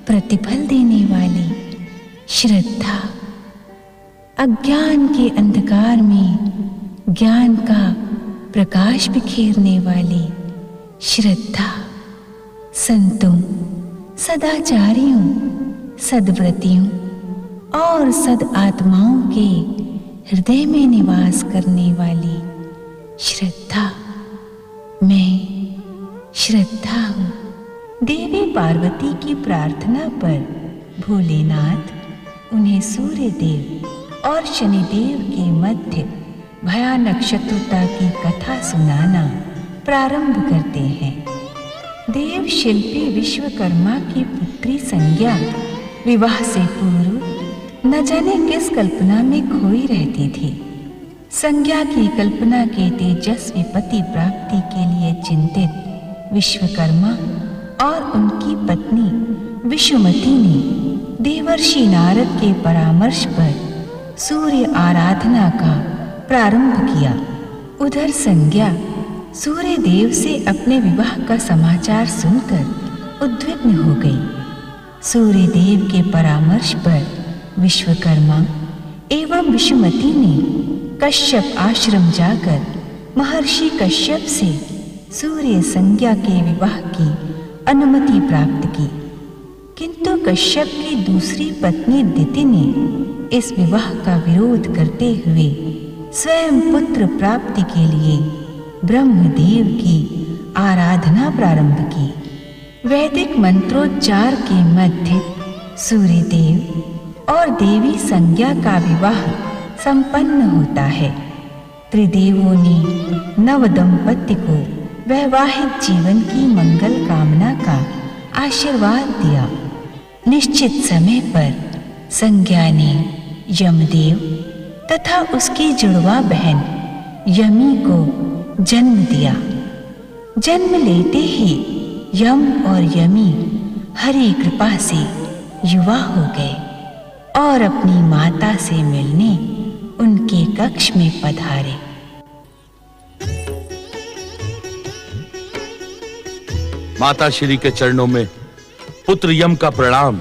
प्रतिफल देने वाली श्रद्धा, अज्ञान के अंधकार में ज्ञान का प्रकाश बिखेरने वाली श्रद्धा, संतों, सदाचारियों, सद्व्रतियों और सद आत्माओं के हृदय में निवास करने वाली श्रद्धा। मैं श्रद्धा हूँ। देवी पार्वती की प्रार्थना पर भोलेनाथ उन्हें सूर्य देव और शनिदेव के मध्य भयानक शत्रुता की कथा सुनाना प्रारंभ करते हैं। देव शिल्पी विश्वकर्मा की पुत्री संज्ञा विवाह से पूर्व न जाने किस कल्पना में खोई रहती थी। संज्ञा की कल्पना के तेजस्वी पति प्राप्ति के लिए चिंतित विश्वकर्मा और उनकी पत्नी विषुमती ने देवर्षि नारद के परामर्श पर सूर्य आराधना का प्रारंभ किया। उधर संज्ञा सूर्य देव से अपने विवाह का समाचार सुनकर उद्विग्न हो गई। सूर्य देव के परामर्श पर विश्वकर्मा एवं विषुमती ने कश्यप आश्रम जाकर महर्षि कश्यप से सूर्य संज्ञा के विवाह की अनुमति प्राप्त की, किंतु कश्यप की दूसरी पत्नी दिति ने इस विवाह का विरोध करते हुए स्वयं पुत्र प्राप्ति के लिए ब्रह्मदेव की आराधना प्रारंभ की। वैदिक मंत्रोच्चार के मध्य सूर्यदेव और देवी संज्ञा का विवाह संपन्न होता है। त्रिदेवों ने नव दंपति को वैवाहिक जीवन की मंगल कामना का आशीर्वाद दिया। निश्चित समय पर संज्ञा ने यमदेव तथा उसकी जुड़वा बहन यमी को जन्म दिया। जन्म लेते ही यम और यमी हरि कृपा से युवा हो गए और अपनी माता से मिलने उनके कक्ष में पधारे। माता श्री के चरणों में पुत्र यम का प्रणाम।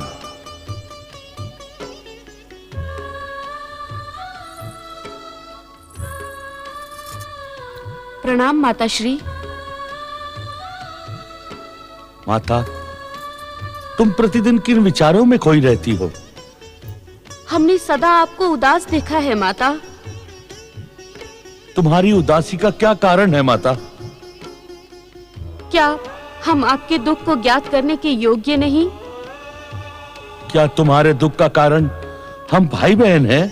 प्रणाम माता श्री। माता, तुम प्रतिदिन किन विचारों में खोई रहती हो? हमने सदा आपको उदास देखा है माता। तुम्हारी उदासी का क्या कारण है माता? क्या हम आपके दुख को ज्ञात करने के योग्य नहीं? क्या तुम्हारे दुख का कारण हम भाई बहन हैं?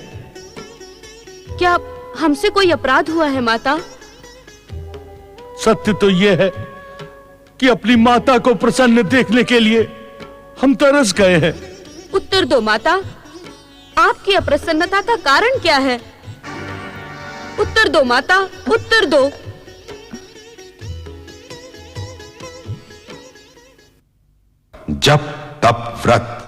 क्या हमसे कोई अपराध हुआ है माता? सत्य तो यह है कि अपनी माता को प्रसन्न देखने के लिए हम तरस गए हैं। उत्तर दो माता, आपकी अप्रसन्नता का कारण क्या है? उत्तर दो माता, उत्तर दो। जप तप व्रत।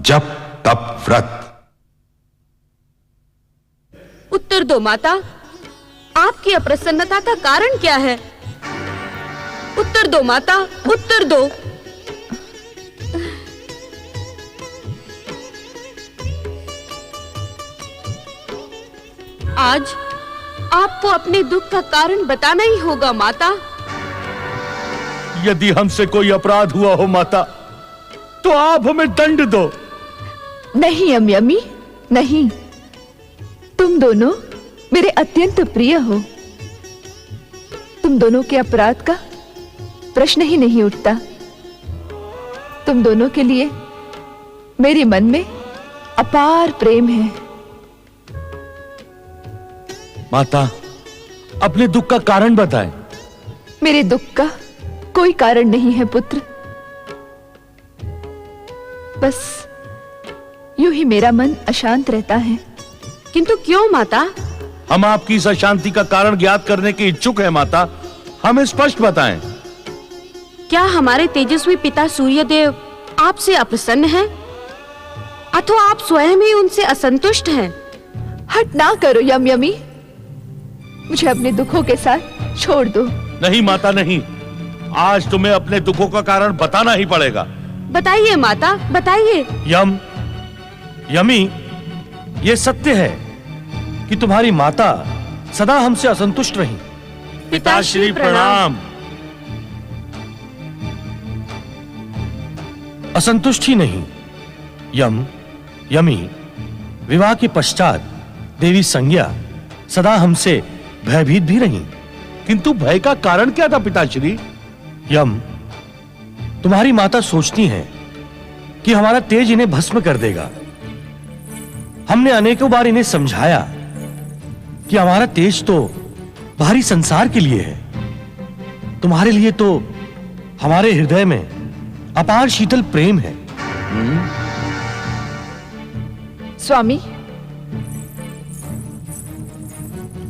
जप तप व्रत। उत्तर दो माता, आपकी अप्रसन्नता का कारण क्या है? उत्तर दो माता, उत्तर दो। आज आपको अपने दुख का कारण बताना ही होगा माता। यदि हमसे कोई अपराध हुआ हो माता, तो आप हमें दंड दो। नहीं यमी, नहीं। तुम दोनों मेरे अत्यंत प्रिय हो। तुम दोनों के अपराध का प्रश्न ही नहीं उठता। तुम दोनों के लिए मेरे मन में अपार प्रेम है। माता, अपने दुख का कारण बताएं। मेरे दुख का कोई कारण नहीं है पुत्र, बस यूं ही मेरा मन अशांत रहता है। किंतु क्यों माता? हम आपकी इस अशांति का कारण ज्ञात करने के इच्छुक हैं माता, हमें स्पष्ट बताएं। क्या हमारे तेजस्वी पिता सूर्यदेव आपसे अप्रसन्न हैं? अथवा आप स्वयं ही उनसे असंतुष्ट हैं? हट ना करो यमी, मुझे अपने दुखों के साथ छोड़ दो। नहीं माता नहीं, आज तुम्हें अपने दुखों का कारण बताना ही पड़ेगा। बताइए माता, बताइए। यमी, ये सत्य है कि तुम्हारी माता सदा हमसे असंतुष्ट रही। पिताश्री प्रणाम। असंतुष्ट ही नहीं, यमी, विवाह के पश्चात देवी संज्ञा सदा हमसे भयभीत भी रही। किंतु भय का कारण क्या था पिताश्री? तुम्हारी माता सोचती हैं कि हमारा तेज इन्हें भस्म कर देगा। हमने अनेकों बार इन्हें समझाया कि हमारा तेज तो बाहरी संसार के लिए है, तुम्हारे लिए तो हमारे हृदय में अपार शीतल प्रेम है। स्वामी,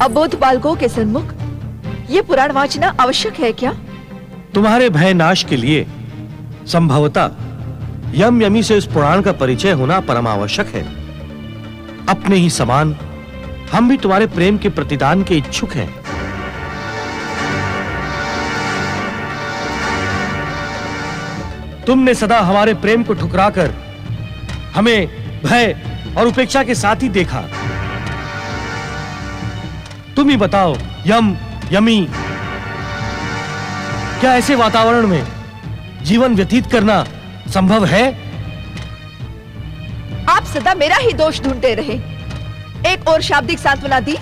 अबोध बालकों के सन्मुख ये पुराण वाचना आवश्यक है क्या? तुम्हारे भय नाश के लिए संभवतः यमी से इस पुराण का परिचय होना परम आवश्यक है। अपने ही समान हम भी तुम्हारे प्रेम के प्रतिदान के इच्छुक हैं। तुमने सदा हमारे प्रेम को ठुकराकर हमें भय और उपेक्षा के साथ ही देखा। तुम ही बताओ यमी, क्या ऐसे वातावरण में जीवन व्यतीत करना संभव है? आप सदा मेरा ही दोष ढूंढते रहे। एक ओर शाब्दिक सांत्वना दी,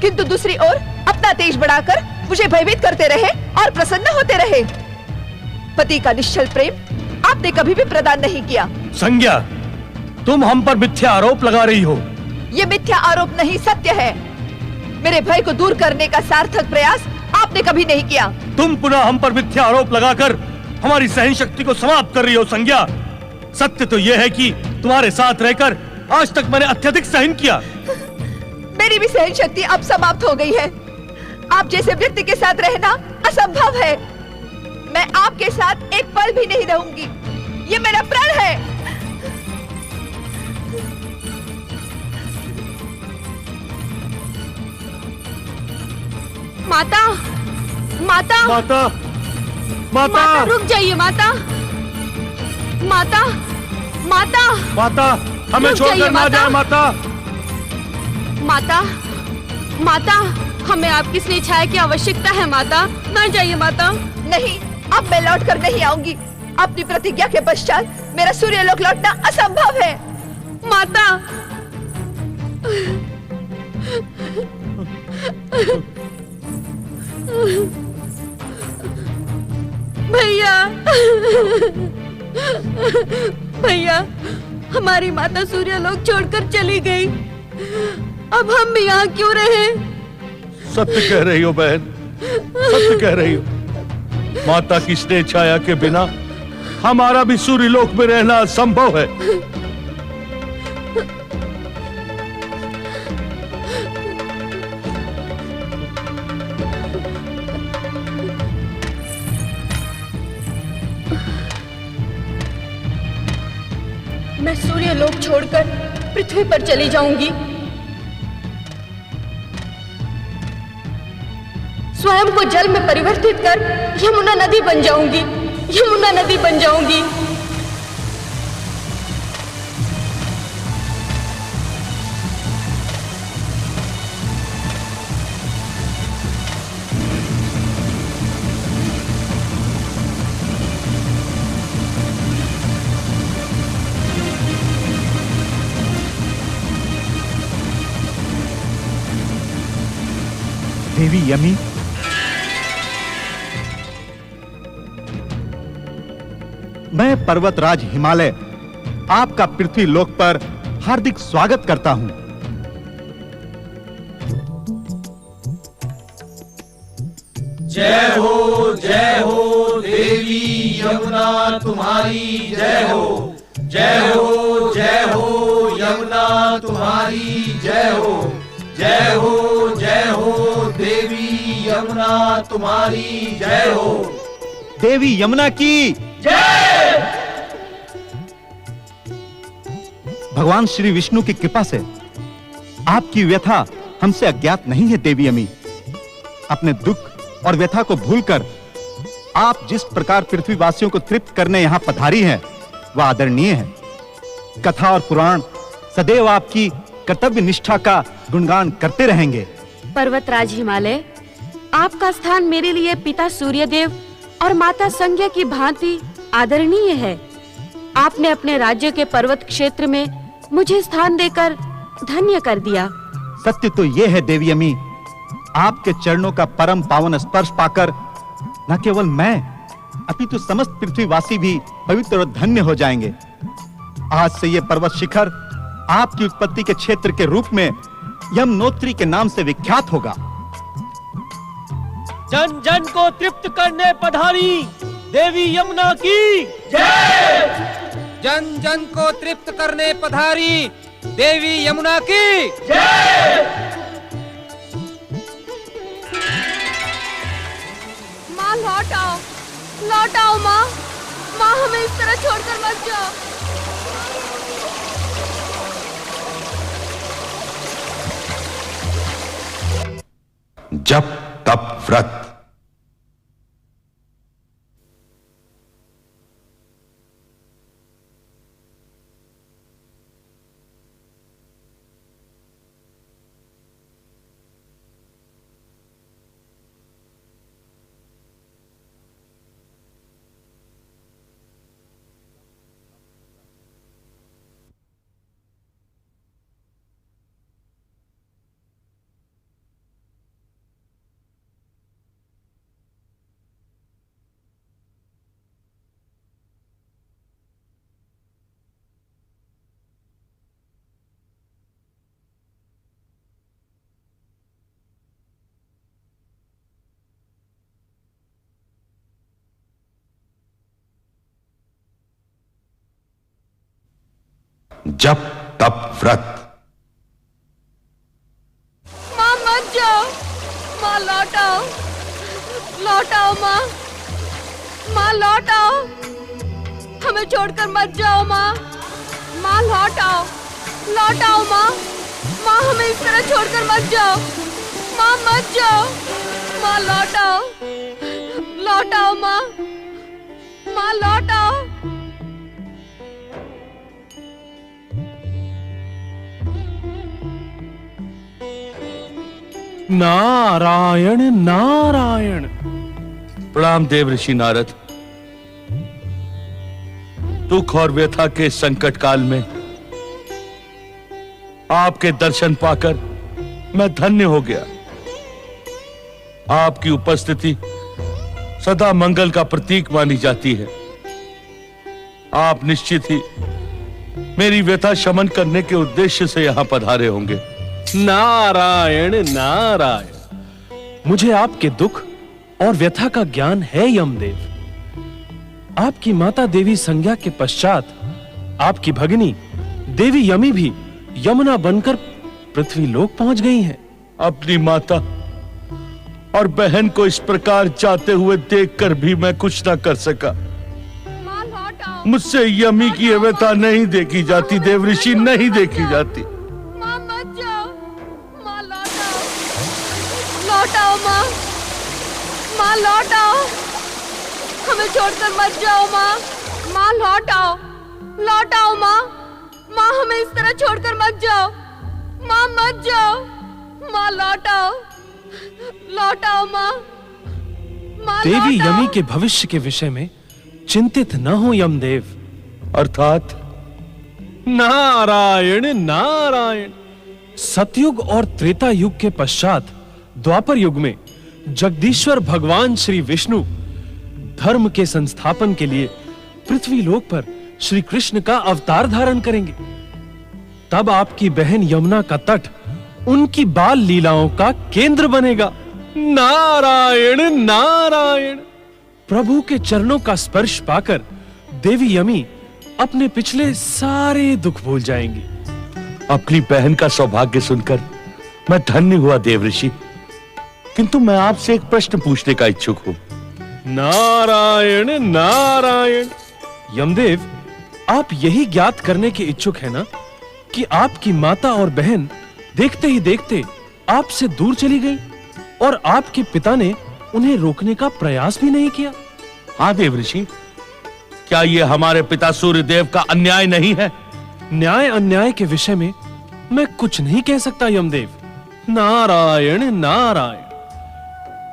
किंतु दूसरी ओर अपना तेज बढ़ाकर मुझे भयभीत करते रहे और प्रसन्न होते रहे। पति का निश्चल प्रेम आपने कभी भी प्रदान नहीं किया। संज्ञा, तुम हम पर मिथ्या आरोप लगा रही हो। ये मिथ्या आरोप नहीं, सत्य है। मेरे भय को दूर करने का सार्थक प्रयास आपने कभी नहीं किया। तुम पुनः हम पर मिथ्या आरोप लगाकर हमारी सहन शक्ति को समाप्त कर रही हो। संज्ञा, सत्य तो यह है कि तुम्हारे साथ रहकर आज तक मैंने अत्यधिक सहन किया। मेरी भी सहन शक्ति अब समाप्त हो गई है। आप जैसे व्यक्ति के साथ रहना असंभव है। मैं आपके साथ एक पल भी नहीं रहूंगी, ये मेरा प्रण है। माता, माता, माता, माता, माता, रुक जाइए माता, माता, माता, माता, हमें रुक छोड़कर जाइए, ना जाए माता। माता, माता, हमें आपकी स्नेह छाया की आवश्यकता है माता, ना जाइए माता। नहीं, अब मैं लौट कर नहीं आऊंगी। अपनी प्रतिज्ञा के पश्चात मेरा सूर्यलोक लौटना असंभव है। माता, भैया, भैया, हमारी माता सूर्यलोक छोड़कर चली गई। अब हम भी यहाँ क्यों रहे? सत्य कह रही हो बहन, सत्य कह रही हो। माता की स्नेह छाया के बिना हमारा भी सूर्यलोक में रहना असंभव है। मैं सूर्यलोक छोड़कर पृथ्वी पर चली जाऊंगी। स्वयं को जल में परिवर्तित कर यमुना नदी बन जाऊंगी, यमुना नदी बन जाऊंगी। देवी यमी, मैं पर्वतराज हिमालय आपका पृथ्वी लोक पर हार्दिक स्वागत करता हूं। जय हो देवी यमुना तुम्हारी जय हो। जय हो यमुना तुम्हारी जय हो। जय हो देवी यमुना तुम्हारी जय हो। देवी यमुना की जय। भगवान श्री विष्णु की कृपा से आपकी व्यथा हमसे अज्ञात नहीं है देवी अम्मी। अपने दुख और व्यथा को भूलकर आप जिस प्रकार पृथ्वीवासियों को तृप्त करने यहां पधारी हैं, वह आदरणीय है। कथा और पुराण सदैव आपकी कर्तव्य निष्ठा का गुणगान करते रहेंगे। पर्वतराज हिमालय, आपका स्थान मेरे लिए पिता सूर्यदेव और माता संज्ञा की भांति आदरणीय है। आपने अपने राज्य के पर्वत क्षेत्र में मुझे स्थान देकर धन्य कर दिया। सत्य तो यह है देवी अम्मी, आपके चरणों का परम पावन स्पर्श पाकर न केवल मैं अपितु समस्त पृथ्वीवासी भी पवित्र और धन्य हो जाएंगे। आज से यह पर्वत शिखर आपकी उत्पत्ति के क्षेत्र के रूप में यमुनोत्री के नाम से विख्यात होगा। जन जन को तृप्त करने पधारी देवी यमुना की जय। जन जन को तृप्त करने पधारी देवी यमुना की जय। माँ लौट आओ माँ। माँ हमें इस तरह छोड़कर मत जाओ। जप तप व्रत। जप तप व्रत। माँ मत जाओ। माँ लौट आओ माँ। माँ लौट आओ। हमें छोड़कर मत जाओ माँ। माँ लौट आओ माँ। माँ हमें इस तरह छोड़कर मत जाओ। माँ मत जाओ। माँ लौट आओ माँ। माँ लौट आओ। नारायण नारायण। प्रणाम देव ऋषि नारद। दुख और व्यथा के संकट काल में आपके दर्शन पाकर मैं धन्य हो गया। आपकी उपस्थिति सदा मंगल का प्रतीक मानी जाती है। आप निश्चित ही मेरी व्यथा शमन करने के उद्देश्य से यहां पधारे होंगे। नारायण नारायण। मुझे आपके दुख और व्यथा का ज्ञान है यमदेव। आपकी माता देवी संज्ञा के पश्चात आपकी भगिनी देवी यमी भी यमुना बनकर पृथ्वी लोक पहुंच गई हैं। अपनी माता और बहन को इस प्रकार जाते हुए देखकर भी मैं कुछ ना कर सका। मुझसे यमी की व्यथा नहीं देखी जाती देव ऋषि, नहीं देखी जाती। माँ मत जाओ। माँ लौट आओ माँ। माँ लौट आओ। हमें छोड़कर मत जाओ माँ। माँ लौट आओ माँ। माँ हमें इस तरह छोड़कर मत जाओ। माँ मत जाओ। माँ लौट आओ माँ। देवी यमी के भविष्य के विषय में चिंतित न हो यमदेव। अर्थात नारायण नारायण। सतयुग और त्रेता युग के पश्चात द्वापर युग में जगदीश्वर भगवान श्री विष्णु धर्म के संस्थापन के लिए पृथ्वी लोक पर श्री कृष्ण का अवतार धारण करेंगे। तब आपकी बहन यमुना का तट उनकी बाल लीलाओं का केंद्र बनेगा। नारायण नारायण। प्रभु के चरणों का स्पर्श पाकर देवी यमी अपने पिछले सारे दुख भूल जाएंगी। अपनी बहन का सौभाग्य सुनकर मैं धन्य हुआ देव ऋषि, किंतु मैं आपसे एक प्रश्न पूछने का इच्छुक हूं। नारायण नारायण। यमदेव, आप यही ज्ञात करने के इच्छुक हैं ना कि आपकी माता और बहन देखते ही देखते आपसे दूर चली गई और आपके पिता ने उन्हें रोकने का प्रयास भी नहीं किया? हाँ देव ऋषि, क्या यह हमारे पिता सूर्यदेव का अन्याय नहीं है? न्याय अन्याय के विषय में मैं कुछ नहीं कह सकता यमदेव। नारायण नारायण।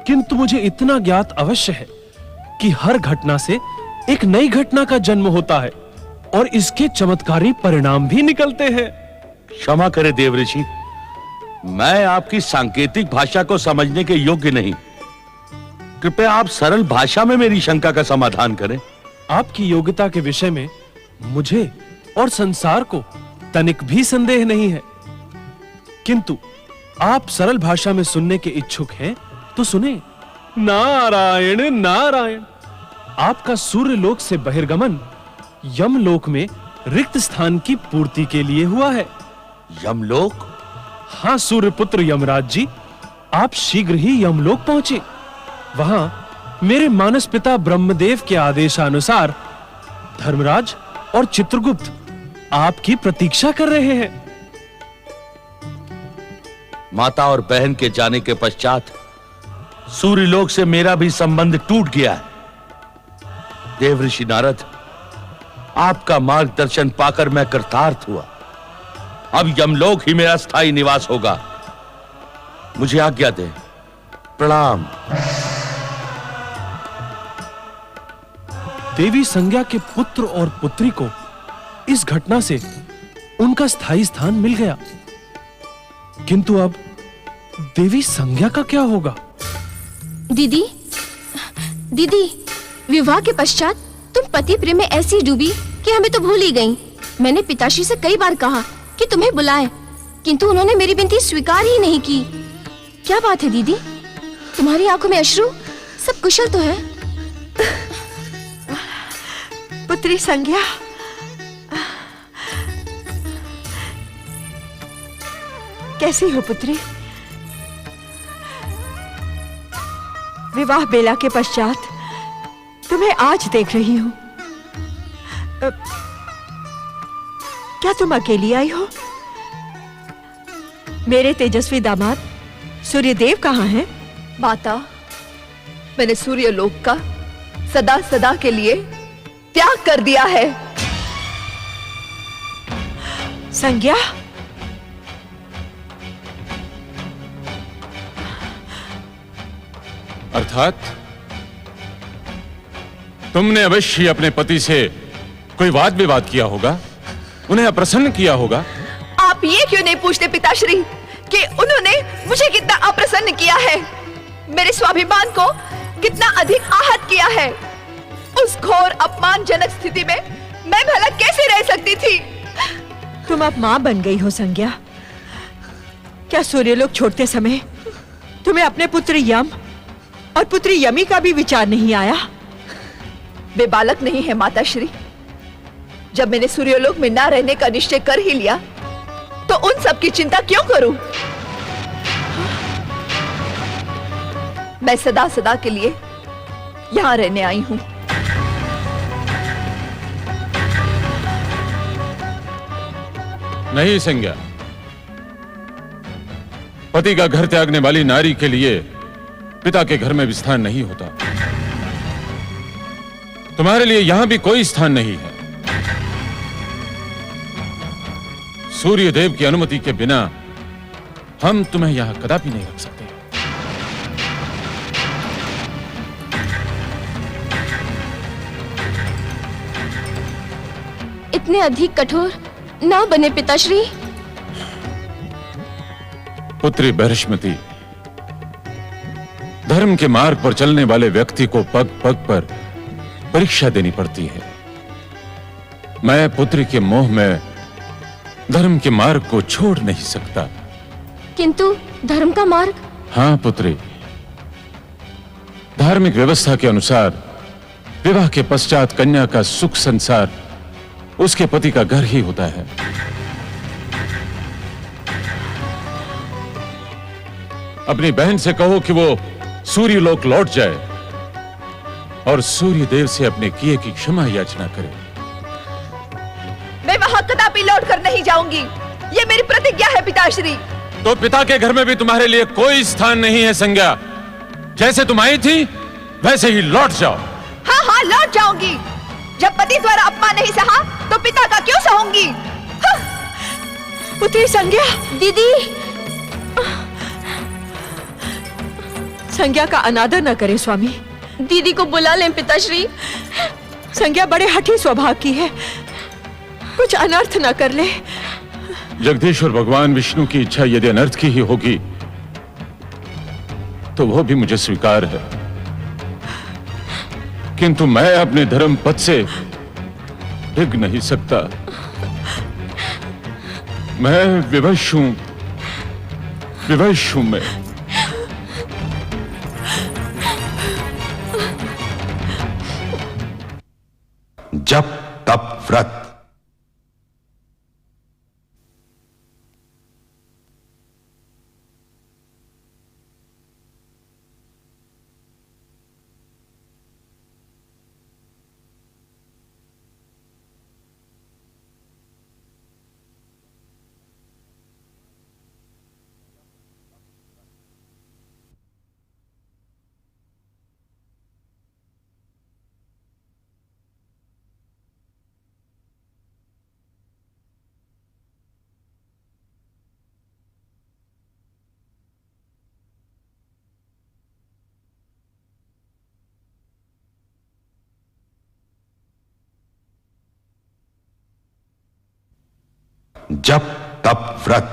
किंतु मुझे इतना ज्ञात अवश्य है कि हर घटना से एक नई घटना का जन्म होता है और इसके चमत्कारी परिणाम भी निकलते हैं। क्षमा करे देव ऋषि, मैं आपकी सांकेतिक भाषा को समझने के योग्य नहीं। कृपया आप सरल भाषा में मेरी शंका का समाधान करें। आपकी योग्यता के विषय में मुझे और संसार को तनिक भी संदेह नहीं है, किंतु आप सरल भाषा में सुनने के इच्छुक हैं तो सुने। नारायण नारायण। आपका सूर्यलोक से बहिर्गमन यमलोक में रिक्त स्थान की पूर्ति के लिए हुआ है। यमलोक? हाँ सूर्यपुत्र यमराज जी, आप शीघ्र ही यमलोक पहुंचे। वहां मेरे मानस पिता ब्रह्मदेव के आदेशानुसार धर्मराज और चित्रगुप्त आपकी प्रतीक्षा कर रहे हैं। माता और बहन के जाने के पश्चात सूर्यलोक से मेरा भी संबंध टूट गया है। देव ऋषि नारद, आपका मार्गदर्शन पाकर मैं कृतार्थ हुआ। अब यमलोक ही मेरा स्थायी निवास होगा। मुझे आज्ञा दें। प्रणाम। देवी संज्ञा के पुत्र और पुत्री को इस घटना से उनका स्थायी स्थान मिल गया, किंतु अब देवी संज्ञा का क्या होगा? दीदी, दीदी, विवाह के पश्चात तुम पति प्रेम में ऐसी डूबी कि हमें तो भूल ही गई। मैंने पिताश्री से कई बार कहा कि तुम्हें बुलाएं, किंतु उन्होंने मेरी विनती स्वीकार ही नहीं की। क्या बात है दीदी? तुम्हारी आंखों में अश्रु? सब कुशल तो है? पुत्री संज्ञा, कैसी हो पुत्री? विवाह बेला के पश्चात तुम्हें आज देख रही हूं। क्या तुम अकेली आई हो? मेरे तेजस्वी दामाद सूर्यदेव कहाँ हैं? माता, मैंने सूर्यलोक का सदा सदा के लिए त्याग कर दिया है। संज्ञा, अर्थात तुमने अवश्य अपने पति से कोई वाद विवाद किया होगा, उन्हें अप्रसन्न किया होगा। आप ये क्यों नहीं पूछते पिताश्री कि उन्होंने मुझे कितना अप्रसन्न किया है, मेरे स्वाभिमान को कितना अधिक आहत किया है। उस घोर अपमानजनक स्थिति में मैं भला कैसे रह सकती थी? तुम अब मां बन गई हो संज्ञा। क्या सूर्यलोक छोड़ते समय तुम्हें अपने पुत्र यम और पुत्री यमी का भी विचार नहीं आया? वे बालक नहीं है माताश्री। जब मैंने सूर्यलोक में ना रहने का निश्चय कर ही लिया तो उन सब की चिंता क्यों करूं? मैं सदा सदा के लिए यहां रहने आई हूं। नहीं संज्ञा, पति का घर त्यागने वाली नारी के लिए पिता के घर में भी स्थान नहीं होता। तुम्हारे लिए यहां भी कोई स्थान नहीं है। सूर्यदेव की अनुमति के बिना हम तुम्हें यहां कदापि नहीं रख सकते। इतने अधिक कठोर ना बने पिताश्री। पुत्री बृहस्पति, धर्म के मार्ग पर चलने वाले व्यक्ति को पग पग पर परीक्षा देनी पड़ती है। मैं पुत्री के मोह में धर्म के मार्ग को छोड़ नहीं सकता। किंतु धर्म का मार्ग? हाँ पुत्री, धार्मिक व्यवस्था के अनुसार विवाह के पश्चात कन्या का सुख संसार उसके पति का घर ही होता है। अपनी बहन से कहो कि वो सूर्यलोक लौट जाए और सूर्य देव से अपने किए की क्षमा याचना करे। मैं वहां कदापि लौट कर नहीं जाऊंगी, ये मेरी प्रतिज्ञा है पिताश्री। तो पिता के घर में भी तुम्हारे लिए कोई स्थान नहीं है संज्ञा। जैसे तुम आई थी वैसे ही लौट जाओ। हाँ हाँ लौट जाऊंगी। जब पति द्वारा अपमान नहीं सहा तो पिता का क्यों सहूंगी? हाँ। पुत्री संज्ञा। दीदी, संज्ञा का अनादर न करे स्वामी। दीदी को बुला लें पिताश्री। संज्ञा बड़े हठी स्वभाव की है, कुछ अनर्थ न कर ले। जगदीश्वर भगवान विष्णु की इच्छा यदि अनर्थ की ही होगी तो वो भी मुझे स्वीकार है, किंतु मैं अपने धर्म पथ से डिग नहीं सकता। मैं विवश हूं मैं। जप तप व्रत। जप तप व्रत।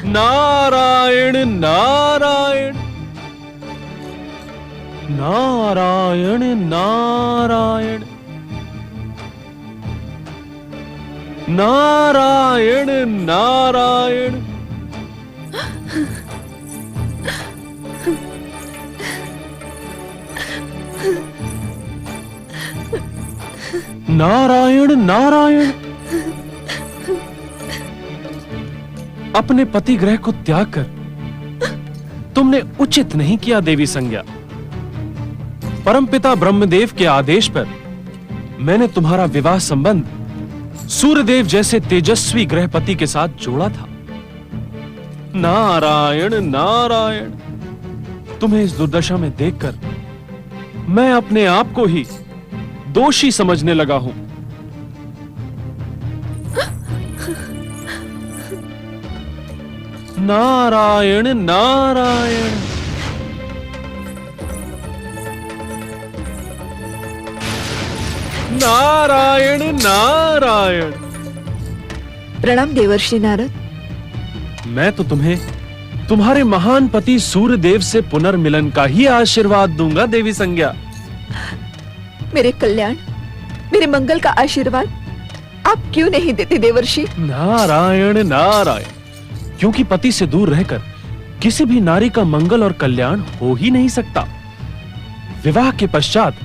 नारायण नारायण नारायण नारायण नारायण नारायण नारायण नारायण। अपने पति ग्रह को त्याग कर तुमने उचित नहीं किया देवी संज्ञा। परमपिता ब्रह्मदेव के आदेश पर मैंने तुम्हारा विवाह संबंध सूर्यदेव जैसे तेजस्वी ग्रहपति के साथ जोड़ा था। नारायण नारायण। तुम्हें इस दुर्दशा में देखकर मैं अपने आप को ही दोषी समझने लगा हूं। नारायण नारायण। नारायण नारायण। प्रणाम देवर्षि नारद। मैं तो तुम्हें तुम्हारे महान पति सूर्यदेव से पुनर्मिलन का ही आशीर्वाद दूंगा देवी संज्ञा। मेरे कल्याण, मेरे मंगल का आशीर्वाद आप क्यों नहीं देते देवर्षि? नारायण नारायण। क्योंकि पति से दूर रहकर किसी भी नारी का मंगल और कल्याण हो ही नहीं सकता। विवाह के पश्चात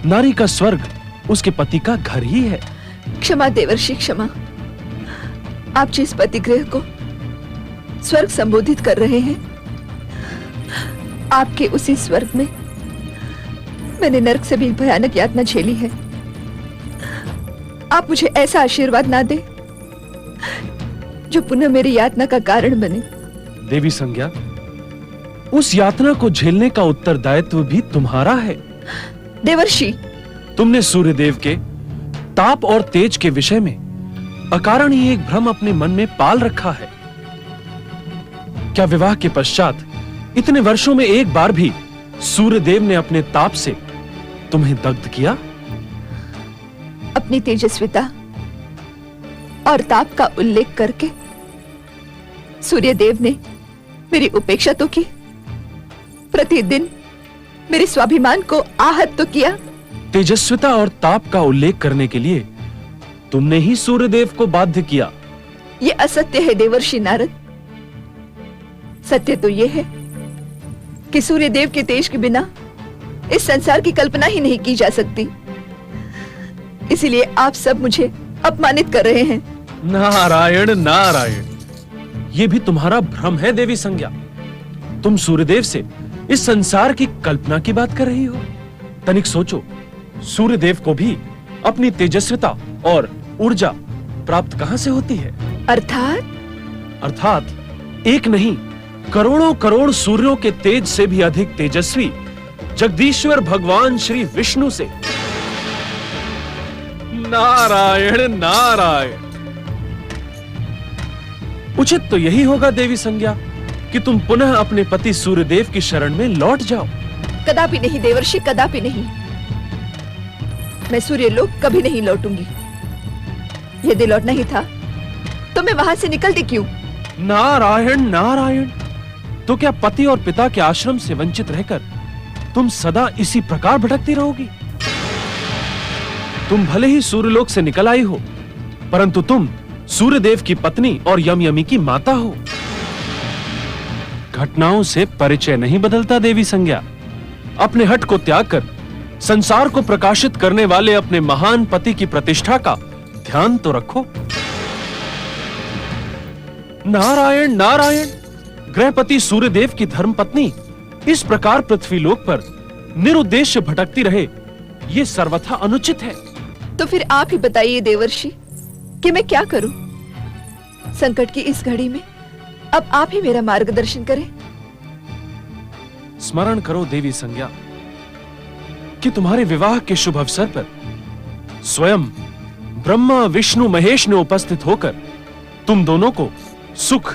नारी का स्वर्ग उसके पति का घर ही है। क्षमा देवर्षि क्षमा। आप जिस पतिगृह को स्वर्ग संबोधित कर रहे हैं, आपके उसी स्वर्ग में मैंने नरक से भी भयानक यातना झेली है। आप मुझे ऐसा आशीर्वाद ना दे जो पुनः मेरी यातना का कारण बने। देवी संज्ञा, उस यातना को झेलने का उत्तरदायित्व भी तुम्हारा है। देवर्षि, तुमने सूर्यदेव के ताप और तेज के विषय में अकारण ही एक भ्रम अपने मन में पाल रखा है। क्या विवाह के पश्चात इतने वर्षों में एक बार भी सूर्यदेव ने अपने ताप से तुम्हें दग्ध किया? अपनी तेजस्विता और ताप का उल्लेख करके सूर्यदेव ने मेरी उपेक्षा तो की, प्रतिदिन मेरे स्वाभिमान को आहत तो किया, तेजस्विता और ताप का उल्लेख करने के लिए तुमने ही सूर्यदेव को बाध्य किया। ये असत्य है देवर्षि नारद। सत्य तो ये है कि सूर्यदेव के तेज के बिना इस संसार की कल्पना ही नहीं की जा सकती। इसीलिए आप सब मुझे अपमानित कर रहे हैं। नारायण नारायण, ये भी तुम्हारा भ्रम है देवी संज्ञा। तुम सूर्यदेव से इस संसार की कल्पना की बात कर रही हो। तनिक सोचो, सूर्यदेव को भी अपनी तेजस्विता और ऊर्जा प्राप्त कहां से होती है? अर्थात एक नहीं, करोड़ों करोड़ सूर्यों के तेज से भी अधिक तेजस्वी जगदीश्वर भगवान श्री विष्णु से। नारायण नारायण, उचित तो यही होगा देवी संज्ञा कि तुम पुनः अपने पति सूर्यदेव की शरण में लौट जाओ। कदापि नहीं देवर्षि, कदापि नहीं। मैं सूर्यलोक कभी नहीं लौटूंगी। यदि लौटना ही था तो मैं वहां से निकलती क्यों? नारायण नारायण, तो क्या पति और पिता के आश्रम से वंचित रहकर तुम सदा इसी प्रकार भटकती रहोगी? तुम भले ही सूर्यलोक से निकल आई हो, परंतु तुम सूर्यदेव की पत्नी और यमयमी की माता हो। घटनाओं से परिचय नहीं बदलता देवी संज्ञा। अपने हट को त्याग कर संसार को प्रकाशित करने वाले अपने महान पति की प्रतिष्ठा का ध्यान तो रखो। नारायण नारायण, गृहपति सूर्यदेव की धर्मपत्नी इस प्रकार पृथ्वीलोक पर निरुद्देश्य भटकती रहे, ये सर्वथा अनुचित है। तो फिर आप ही बताइए देवर्षि कि मैं क्या करूं? संकट की इस घड़ी में अब आप ही मेरा मार्गदर्शन करें। स्मरण करो देवी संज्ञा कि तुम्हारे विवाह के शुभ अवसर पर स्वयं ब्रह्मा विष्णु महेश ने उपस्थित होकर तुम दोनों को सुख,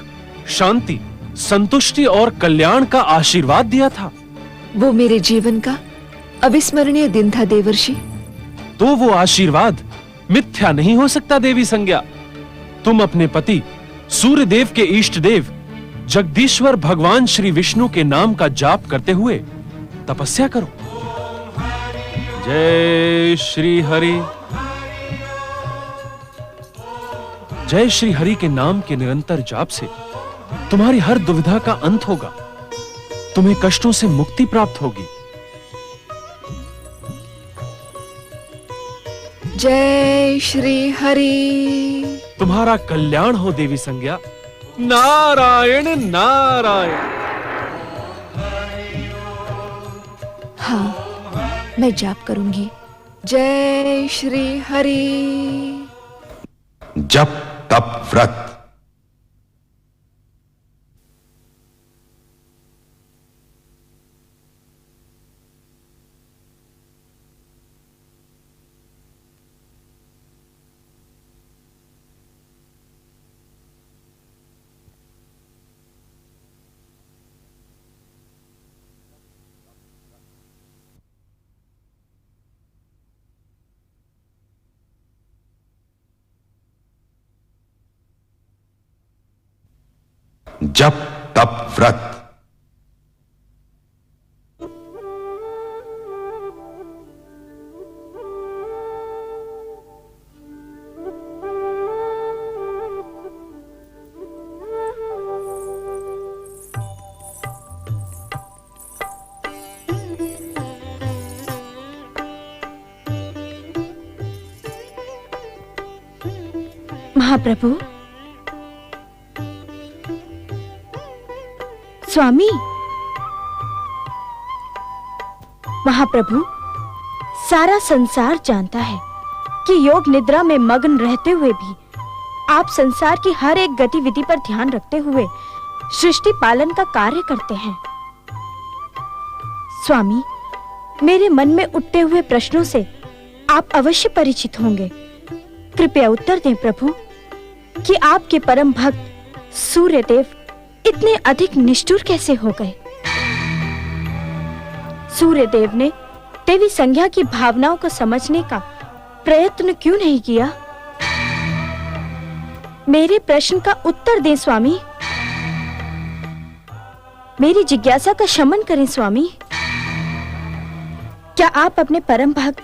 शांति, संतुष्टि और कल्याण का आशीर्वाद दिया था। वो मेरे जीवन का अविस्मरणीय दिन था देवर्षि। तो वो आशीर्वाद मिथ्या नहीं हो सकता देवी संज्ञा। तुम अपने पति सूर्यदेव के इष्ट देव जगदीश्वर भगवान श्री विष्णु के नाम का जाप करते हुए तपस्या करो। जय श्री हरि। जय श्री हरि के नाम के निरंतर जाप से तुम्हारी हर दुविधा का अंत होगा, तुम्हें कष्टों से मुक्ति प्राप्त होगी। जय श्री हरि। तुम्हारा कल्याण हो देवी संज्ञा। नारायण नारायण। हाँ, मैं जाप करूंगी। जय श्री हरि। जप तप व्रत। जप तप व्रत। महाप्रभु, स्वामी, महाप्रभु, सारा संसार जानता है कि योग निद्रा में मग्न रहते हुए भी आप संसार की हर एक गतिविधि पर ध्यान रखते हुए सृष्टि पालन का कार्य करते हैं। स्वामी, मेरे मन में उठते हुए प्रश्नों से आप अवश्य परिचित होंगे। कृपया उत्तर दें प्रभु कि आपके परम भक्त सूर्यदेव इतने अधिक निष्ठुर कैसे हो गए? सूर्यदेव ने देवी संज्ञा की भावनाओं को समझने का प्रयत्न क्यों नहीं किया? मेरे प्रश्न का उत्तर दें स्वामी। मेरी जिज्ञासा का शमन करें स्वामी। क्या आप अपने परम भक्त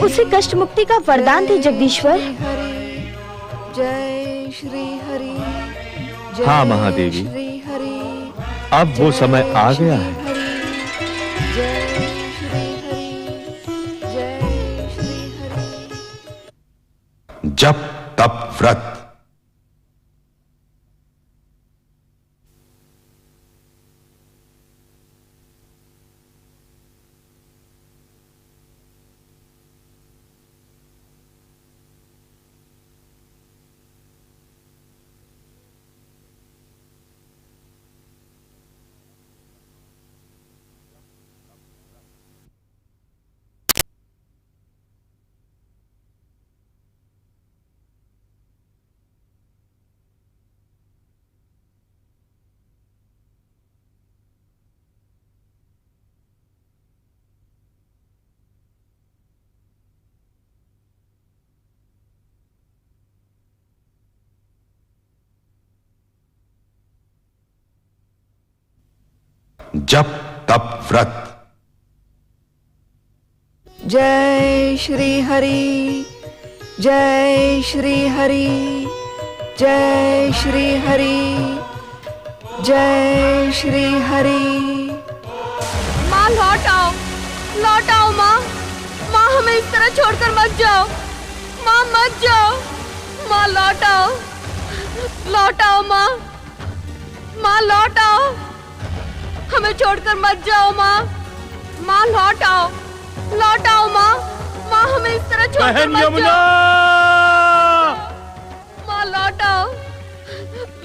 उसे कष्ट मुक्ति का वरदान दे जगदीश्वर। जय श्री हरि। हाँ महादेवी, अब वो समय आ गया है। जप तप व्रत। जप तप व्रत। जय श्री हरि। जय श्री हरि। जय श्री हरि। जय श्री हरि। माँ लौट आओ, लौट आओ माँ। माँ हमें इस तरह छोड़कर मत जाओ। माँ मत जाओ। माँ लौट आओ, लौट आओ माँ। माँ लौट आओ, हमें छोड़कर मत जाओ माँ। माँ लौट आओ, लौट आओ माँ। माँ हमें इस तरह छोड़कर मत जाओ। माँ लौट आओ,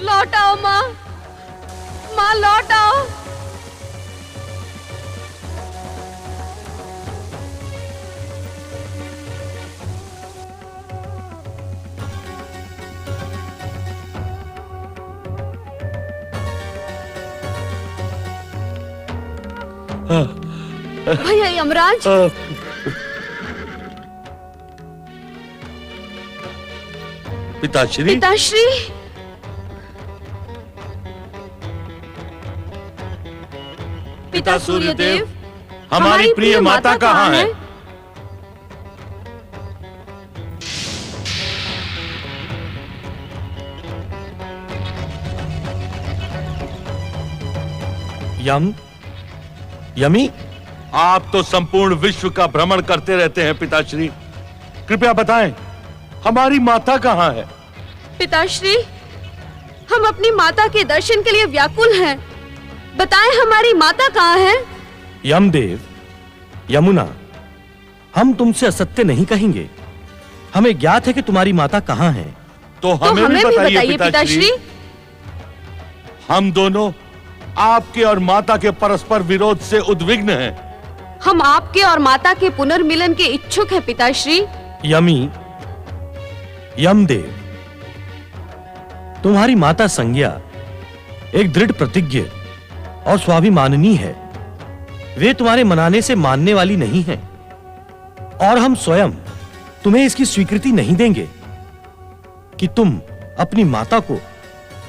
लौट आओ माँ। माँ लौट आओ। भैया यमराज। पिताश्री। पिताश्री। पिता सूर्यदेव, हमारी प्रिय माता कहाँ है? यमी, आप तो संपूर्ण विश्व का भ्रमण करते रहते हैं पिताश्री, कृपया बताएं हमारी माता कहाँ है? पिताश्री, हम अपनी माता के दर्शन के लिए व्याकुल हैं। बताएं हमारी माता कहाँ है? यमदेव, यमुना, हम तुमसे असत्य नहीं कहेंगे। हमें ज्ञात है कि तुम्हारी माता कहाँ है। तो हमें भी बताइए पिताश्री। हम दोनों आपके और माता के परस्पर विरोध से उद्विग्न हैं। हम आपके और माता के पुनर्मिलन के इच्छुक हैं पिताश्री। यमी, यमदेव, तुम्हारी माता संज्ञा एक दृढ़ प्रतिज्ञ और स्वाभिमानिनी है। वे तुम्हारे मनाने से मानने वाली नहीं है और हम स्वयं तुम्हें इसकी स्वीकृति नहीं देंगे कि तुम अपनी माता को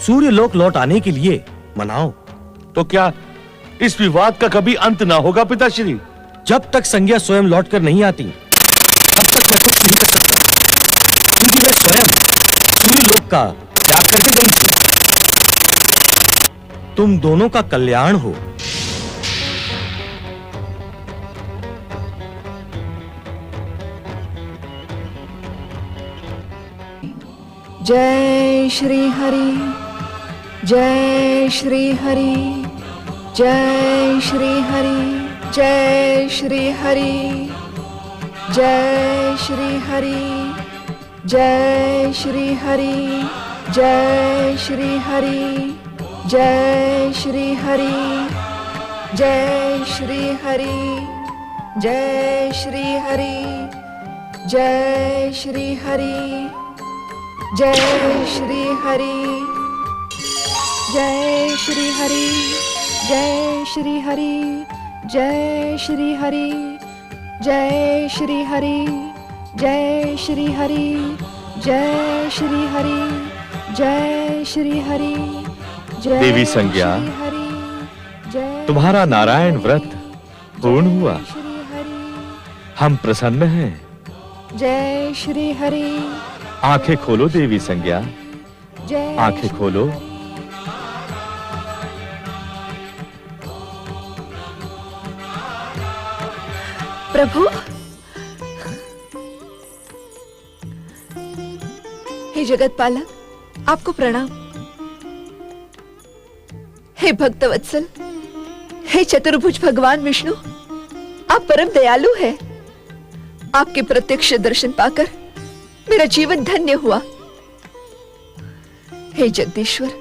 सूर्यलोक लौट आने के लिए मनाओ। तो क्या इस विवाद का कभी अंत ना होगा पिताश्री? जब तक संज्ञा स्वयं लौटकर नहीं आती तब तक मैं कुछ नहीं कर सकता, क्योंकि मैं स्वयं सूर्यलोक का त्याग करके जाऊंगा। तुम दोनों का कल्याण हो। जय श्री हरि। जय श्री हरि। जय श्री हरि। जय श्री हरि। जय श्री हरि। जय श्री हरि। जय श्री हरि। जय श्री हरि। जय श्री हरि। जय श्री हरि। जय श्री हरि। जय श्री हरि। जय श्री हरि। जय श्री हरि। जय श्री हरि। जय श्री हरि। जय श्री हरि। जय श्री हरि। जय श्री हरि। देवी संज्ञा, तुम्हारा नारायण व्रत पूर्ण हुआ। हम प्रसन्न हैं जय श्री हरि। आंखें खोलो देवी संज्ञा, जय आंखें खोलो। प्रभु, हे जगत पालक, आपको प्रणाम। हे भक्तवत्सल, हे चतुर्भुज भगवान विष्णु, आप परम दयालु हैं। आपके प्रत्यक्ष दर्शन पाकर मेरा जीवन धन्य हुआ। हे जगदीश्वर,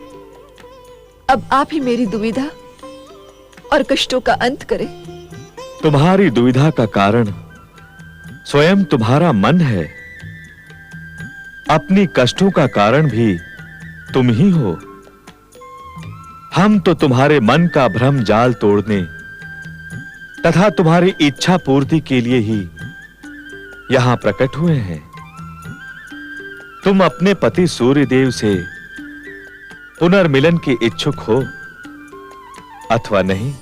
अब आप ही मेरी दुविधा और कष्टों का अंत करें। तुम्हारी दुविधा का कारण स्वयं तुम्हारा मन है। अपनी कष्टों का कारण भी तुम ही हो। हम तो तुम्हारे मन का भ्रम जाल तोड़ने तथा तुम्हारी इच्छा पूर्ति के लिए ही यहां प्रकट हुए हैं। तुम अपने पति सूर्यदेव से पुनर्मिलन के इच्छुक हो अथवा नहीं।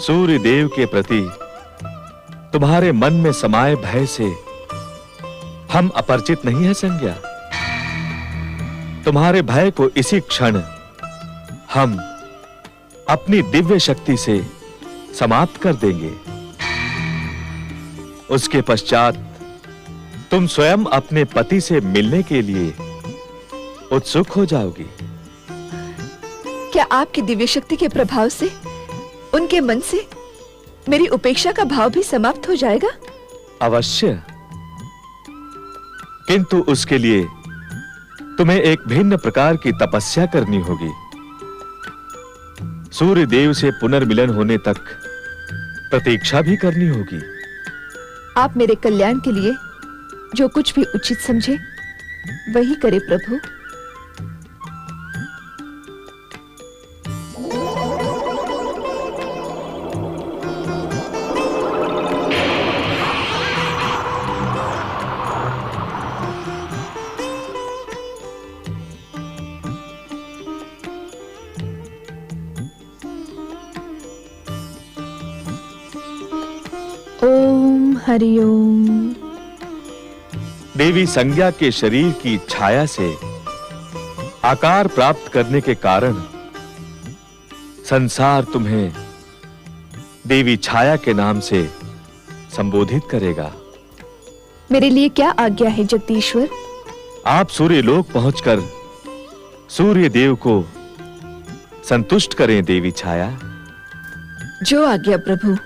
सूर्यदेव के प्रति तुम्हारे मन में समाये भय से हम अपरिचित नहीं है संज्ञा। तुम्हारे भय को इसी क्षण हम अपनी दिव्य शक्ति से समाप्त कर देंगे। उसके पश्चात तुम स्वयं अपने पति से मिलने के लिए उत्सुक हो जाओगी। क्या आपकी दिव्य शक्ति के प्रभाव से उनके मन से मेरी उपेक्षा का भाव भी समाप्त हो जाएगा? अवश्य, किंतु उसके लिए तुम्हें एक भिन्न प्रकार की तपस्या करनी होगी। सूर्य देव से पुनर्मिलन होने तक प्रतीक्षा भी करनी होगी। आप मेरे कल्याण के लिए जो कुछ भी उचित समझे वही करे प्रभु। ओम हरिओम। देवी संज्ञा के शरीर की छाया से आकार प्राप्त करने के कारण संसार तुम्हें देवी छाया के नाम से संबोधित करेगा। मेरे लिए क्या आज्ञा है जगदीश्वर? आप सूर्यलोक पहुंचकर सूर्य देव को संतुष्ट करें देवी छाया। जो आज्ञा प्रभु।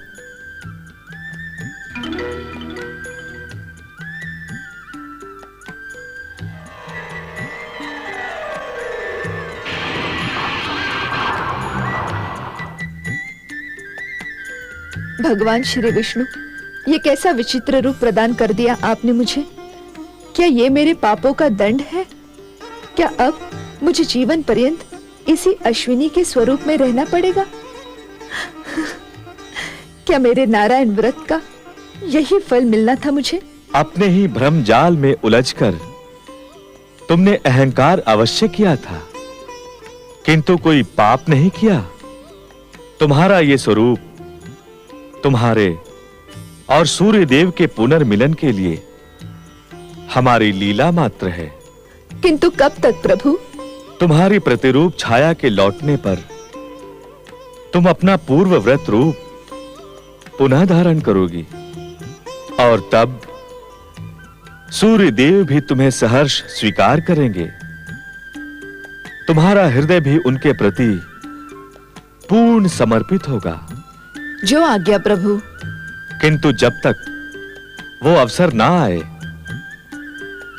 भगवान श्री विष्णु, ये कैसा विचित्र रूप प्रदान कर दिया आपने मुझे। क्या ये मेरे पापों का दंड है? क्या अब मुझे जीवन पर्यंत इसी अश्विनी के स्वरूप में रहना पड़ेगा? क्या मेरे नारायण व्रत का यही फल मिलना था मुझे? अपने ही भ्रम जाल में उलझकर तुमने अहंकार अवश्य किया था, किंतु कोई पाप नहीं किया। तुम्हारा ये स्वरूप तुम्हारे और सूर्य देव के पुनर्मिलन के लिए हमारी लीला मात्र है। किंतु कब तक प्रभु? तुम्हारी प्रतिरूप छाया के लौटने पर तुम अपना पूर्व व्रत रूप पुनः धारण करोगी और तब सूर्य देव भी तुम्हें सहर्ष स्वीकार करेंगे। तुम्हारा हृदय भी उनके प्रति पूर्ण समर्पित होगा। जो आज्ञा प्रभु। किंतु जब तक वो अवसर ना आए,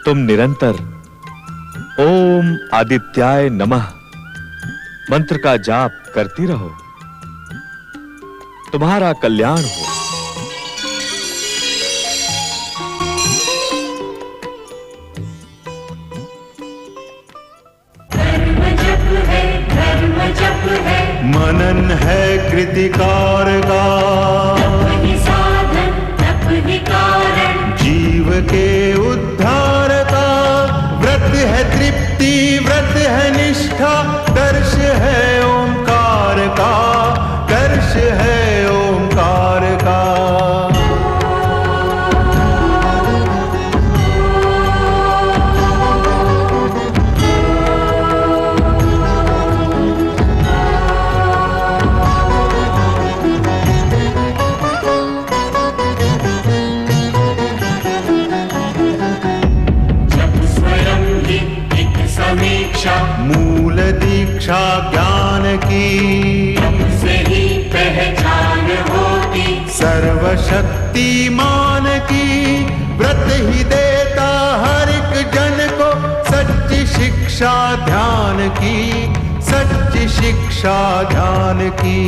तुम निरंतर ओम आदित्याय नमः मंत्र का जाप करती रहो। तुम्हारा कल्याण हो। मनन है कृतिकार का, जीव के उद्धार का। व्रत है तृप्ति, व्रत है निष्ठा, दर्श है ओंकार का, दर्श सर्वशक्तिमान की व्रत ही देता हर एक जन को सच्ची शिक्षा ध्यान की, सच्ची शिक्षा ध्यान की।